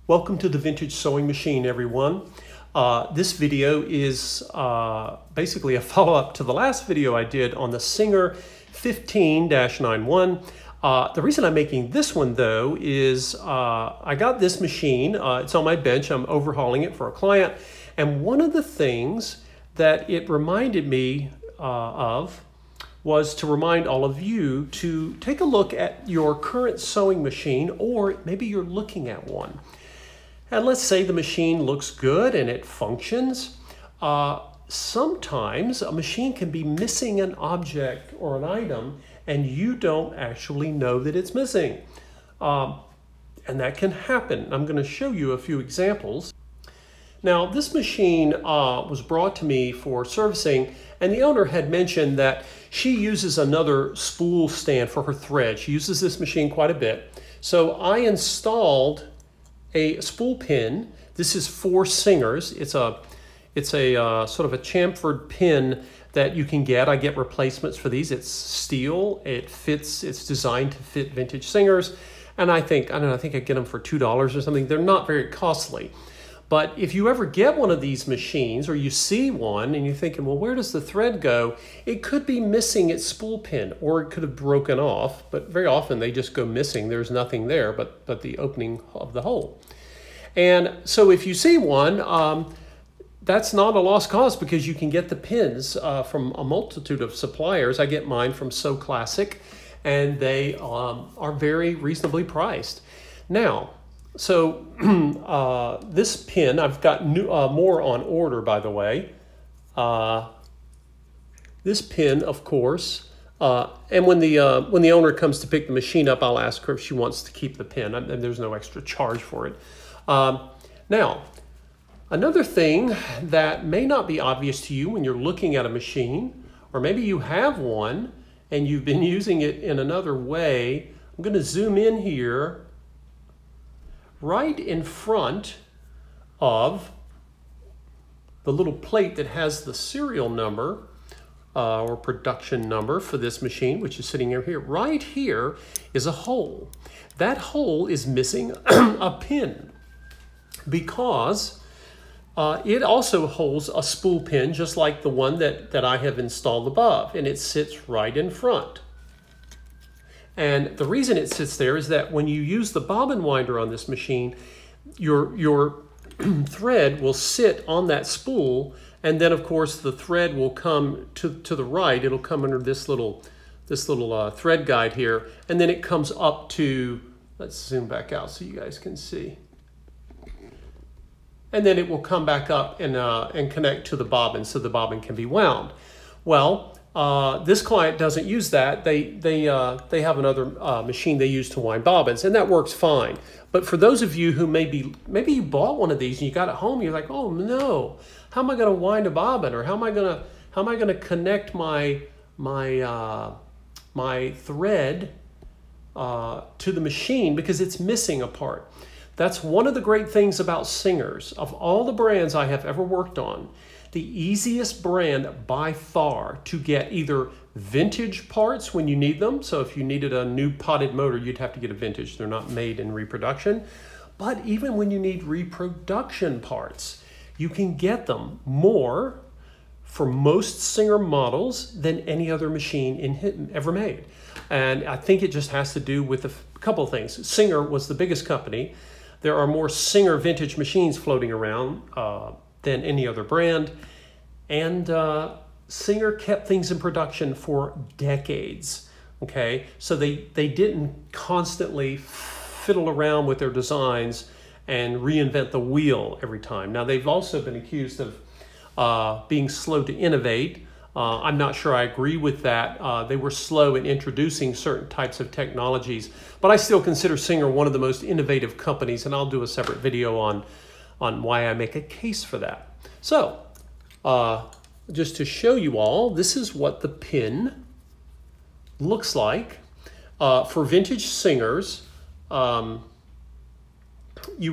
Welcome to the Vintage Sewing Machine, everyone. This video is basically a follow-up to the last video I did on the Singer 15-91. The reason I'm making this one, though, is I got this machine. It's on my bench. I'm overhauling it for a client. And one of the things that it reminded me of was to remind all of you to take a look at your current sewing machine, or maybe you're looking at one. And let's say the machine looks good and it functions. Sometimes a machine can be missing an object or an item and you don't actually know that it's missing. And that can happen. I'm going to show you a few examples. Now, this machine was brought to me for servicing, and the owner had mentioned that she uses another spool stand for her thread. She uses this machine quite a bit. So I installed a spool pin. This is for Singers. It's a sort of a chamfered pin that you can get. I get replacements for these. It's steel. It fits. It's designed to fit vintage Singers, and I think I get them for $2 or something. They're not very costly. But if you ever get one of these machines, or you see one and you're thinking, well, where does the thread go? It could be missing its spool pin, or it could have broken off, but very often they just go missing. There's nothing there but the opening of the hole. And so if you see one, that's not a lost cause, because you can get the pins from a multitude of suppliers. I get mine from So Classic, and they are very reasonably priced. Now, so this pin, I've got more on order, by the way. This pin, of course, and when the owner comes to pick the machine up, I'll ask her if she wants to keep the pin, and there's no extra charge for it. Now, another thing that may not be obvious to you when you're looking at a machine, or maybe you have one and you've been using it in another way, I'm going to zoom in here. Right in front of the little plate that has the serial number or production number for this machine, which is sitting here, right here is a hole. That hole is missing a pin, because it also holds a spool pin just like the one that I have installed above, and it sits right in front. And the reason it sits there is that when you use the bobbin winder on this machine, your thread will sit on that spool, and then of course the thread will come to the right. It'll come under this little thread guide here, and then it comes up to, let's zoom back out so you guys can see. And then it will come back up and connect to the bobbin, so the bobbin can be wound. Well, this client doesn't use that. They have another machine they use to wind bobbins, and that works fine. But for those of you who maybe you bought one of these and you got it home, you're like, oh no, how am I going to wind a bobbin, or how am I going to connect my thread to the machine, because it's missing a part. That's one of the great things about Singers. Of all the brands I have ever worked on, the easiest brand by far to get either vintage parts when you need them. So if you needed a new potted motor, you'd have to get a vintage. They're not made in reproduction. But even when you need reproduction parts, you can get them more for most Singer models than any other machine ever made. And I think it just has to do with a couple of things. Singer was the biggest company. There are more Singer vintage machines floating around than any other brand, and Singer kept things in production for decades. Okay, so they didn't constantly fiddle around with their designs and reinvent the wheel every time. Now, they've also been accused of being slow to innovate. I'm not sure I agree with that. They were slow in introducing certain types of technologies, but I still consider Singer one of the most innovative companies, and I'll do a separate video on why I make a case for that. So, just to show you all, this is what the pin looks like. For vintage Singers, you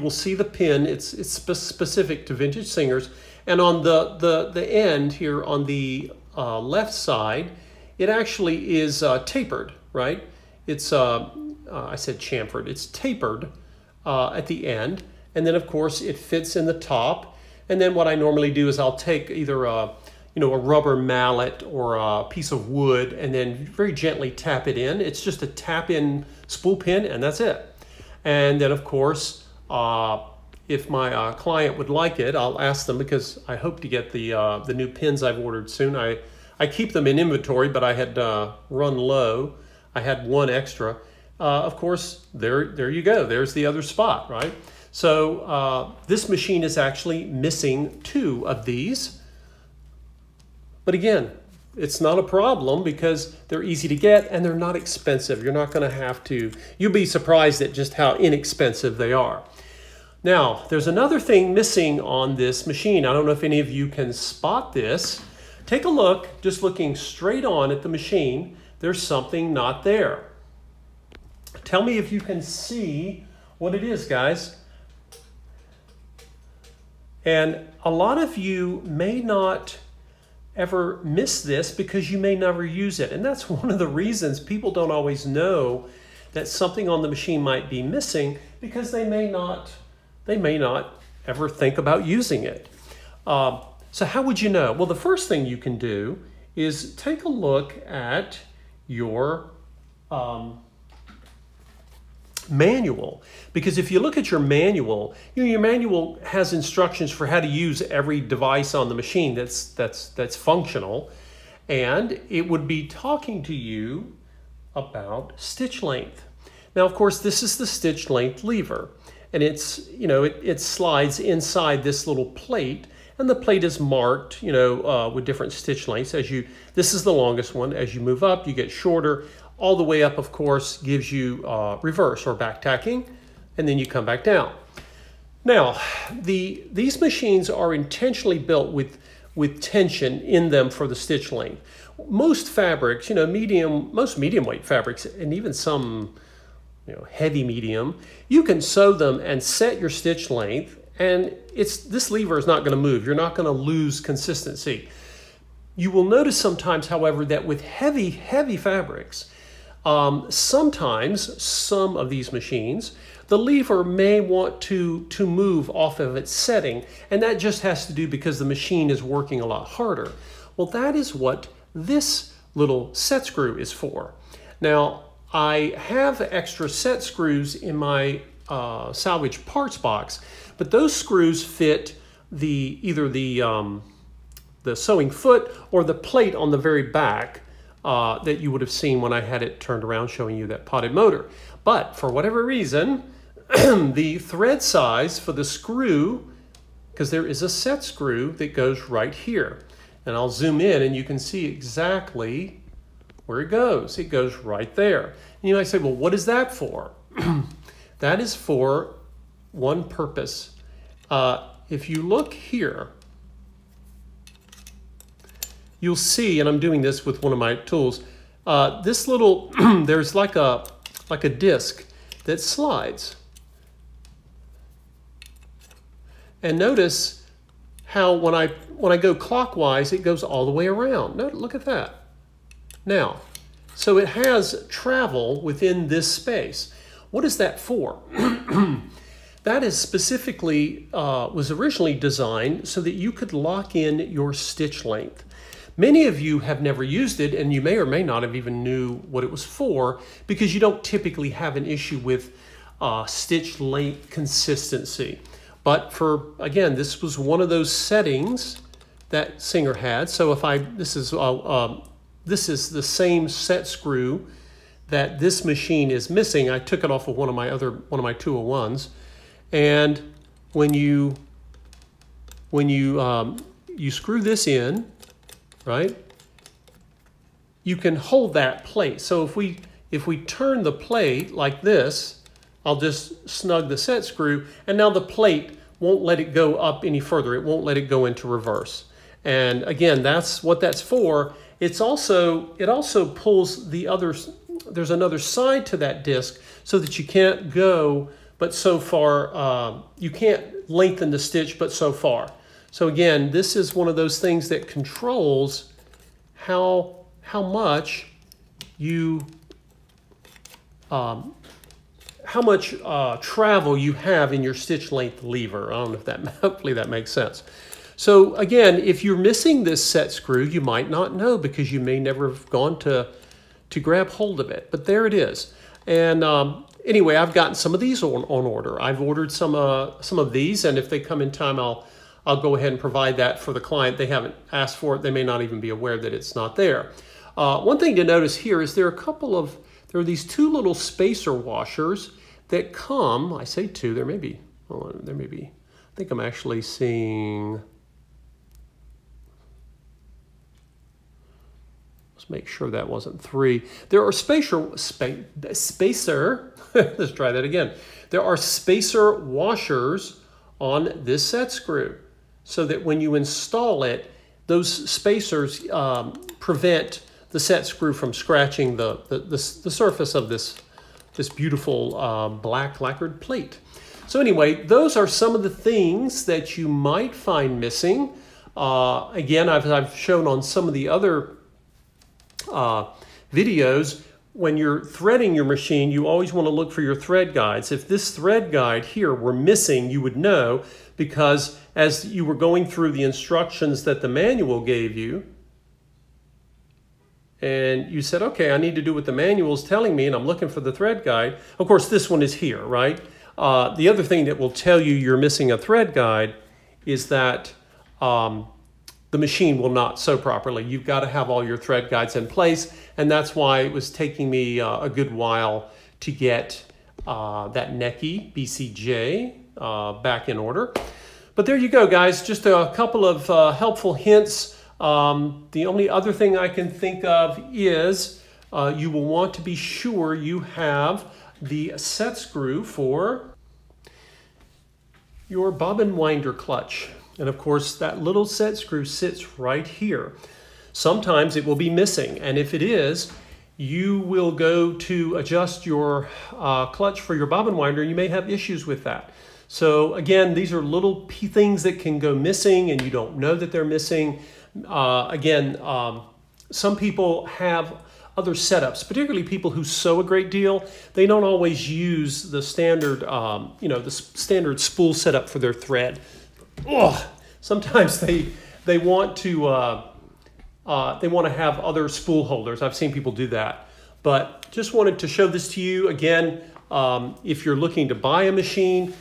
will see the pin. It's specific to vintage Singers, and on the end here on the left side, it actually is tapered, right? It's I said chamfered. It's tapered at the end, and then of course it fits in the top. And then what I normally do is I'll take either a rubber mallet or a piece of wood and then very gently tap it in. It's just a tap in spool pin and that's it. And then of course, if my client would like it, I'll ask them, because I hope to get the new pins I've ordered soon. I keep them in inventory, but I had run low. I had one extra. Of course, there you go. There's the other spot, right? So this machine is actually missing 2 of these. But again, it's not a problem because they're easy to get and they're not expensive. You're not going to have to, you'll be surprised at just how inexpensive they are. Now, there's another thing missing on this machine. I don't know if any of you can spot this. Take a look, just looking straight on at the machine, there's something not there. Tell me if you can see what it is, guys. And a lot of you may not ever miss this because you may never use it. And that's one of the reasons people don't always know that something on the machine might be missing, because they may not ever think about using it. So how would you know? Well, the first thing you can do is take a look at your manual, because if you look at your manual, your manual has instructions for how to use every device on the machine that's functional, and it would be talking to you about stitch length. Now, of course, this is the stitch length lever, and it's it slides inside this little plate, and the plate is marked with different stitch lengths. This is the longest one. As you move up, you get shorter. All the way up, of course, gives you reverse or back tacking, and then you come back down. Now, these machines are intentionally built with tension in them for the stitch length. Most fabrics, most medium weight fabrics, and even some heavy medium, you can sew them and set your stitch length, and this lever is not going to move. You're not going to lose consistency. You will notice sometimes, however, that with heavy fabrics, sometimes some of these machines, the lever may want to move off of its setting, and that just has to do because the machine is working a lot harder. Well, that is what this little set screw is for. Now, I have extra set screws in my salvage parts box, but those screws fit either the sewing foot or the plate on the very back that you would have seen when I had it turned around showing you that potted motor. But for whatever reason, the thread size for the screw, because there is a set screw that goes right here. And I'll zoom in and you can see exactly where it goes. It goes right there. And you might say, well, what is that for? That is for one purpose. If you look here, you'll see, and I'm doing this with one of my tools, this little, there's like a disc that slides. And notice how when I go clockwise, it goes all the way around. Look at that. Now, so it has travel within this space. What is that for? That is specifically, was originally designed so that you could lock in your stitch length. Many of you have never used it, and you may or may not have even knew what it was for, because you don't typically have an issue with stitch length consistency. But again, this was one of those settings that Singer had. So this is the same set screw that this machine is missing. I took it off of one of my 201s, and when you screw this in, right, you can hold that plate. So if we turn the plate like this, I'll just snug the set screw, and now the plate won't let it go up any further. It won't let it go into reverse. And again, that's what that's for. It also pulls the other, there's another side to that disc so that you can't go but so far, you can't lengthen the stitch but so far. So again, this is one of those things that controls how much you how much travel you have in your stitch length lever. I don't know if that, hopefully that makes sense. So again, if you're missing this set screw, you might not know because you may never have gone to grab hold of it, but there it is. And anyway, I've gotten some of these on order. I've ordered some of these, and if they come in time, I'll go ahead and provide that for the client. They haven't asked for it. They may not even be aware that it's not there. One thing to notice here is there are these two little spacer washers that come, I say two, there may be, I think I'm actually seeing, let's make sure that wasn't three. There are spacer, let's try that again. There are spacer washers on this set screw so that when you install it, those spacers prevent the set screw from scratching the surface of this beautiful black lacquered plate. So anyway, those are some of the things that you might find missing. Again, I've shown on some of the other videos, when you're threading your machine, you always want to look for your thread guides. If this thread guide here were missing, you would know, because as you were going through the instructions that the manual gave you, and you said, okay, I need to do what the manual is telling me, and I'm looking for the thread guide. Of course, this one is here, right? The other thing that will tell you you're missing a thread guide is that the machine will not sew properly. You've got to have all your thread guides in place, and that's why it was taking me a good while to get that Necky BCJ back in order. But there you go, guys. Just a couple of helpful hints. The only other thing I can think of is you will want to be sure you have the set screw for your bobbin winder clutch. And of course, that little set screw sits right here. Sometimes it will be missing, and if it is, you will go to adjust your clutch for your bobbin winder, and you may have issues with that. So again, these are little things that can go missing and you don't know that they're missing. Some people have other setups, particularly people who sew a great deal. They don't always use the standard, the standard spool setup for their thread. Ugh. Sometimes they want to have other spool holders. I've seen people do that, but just wanted to show this to you again. If you're looking to buy a machine,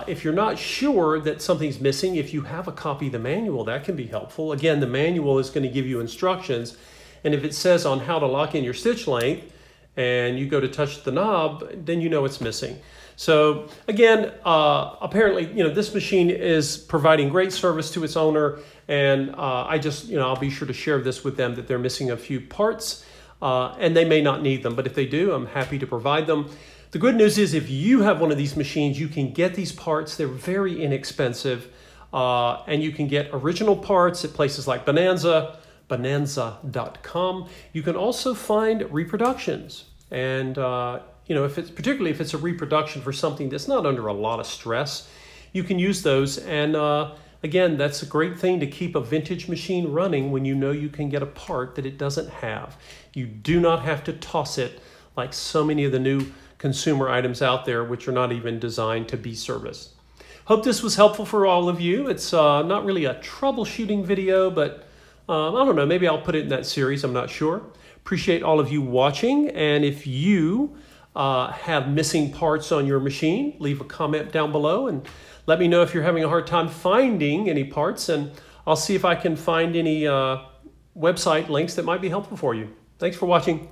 if you're not sure that something's missing, if you have a copy of the manual, that can be helpful. Again, the manual is going to give you instructions, and if it says on how to lock in your stitch length and you go to touch the knob, then you know it's missing. So again, apparently, this machine is providing great service to its owner, and I'll be sure to share this with them that they're missing a few parts, and they may not need them, but if they do, I'm happy to provide them. The good news is if you have one of these machines, you can get these parts. They're very inexpensive, and you can get original parts at places like Bonanza.com. You can also find reproductions, and particularly if it's a reproduction for something that's not under a lot of stress, you can use those. And again, that's a great thing to keep a vintage machine running when you know you can get a part that it doesn't have. You do not have to toss it like so many of the new consumer items out there, which are not even designed to be serviced. Hope this was helpful for all of you. It's not really a troubleshooting video, but I don't know, maybe I'll put it in that series, I'm not sure. Appreciate all of you watching, and if you have missing parts on your machine, leave a comment down below and let me know if you're having a hard time finding any parts, and I'll see if I can find any website links that might be helpful for you. Thanks for watching.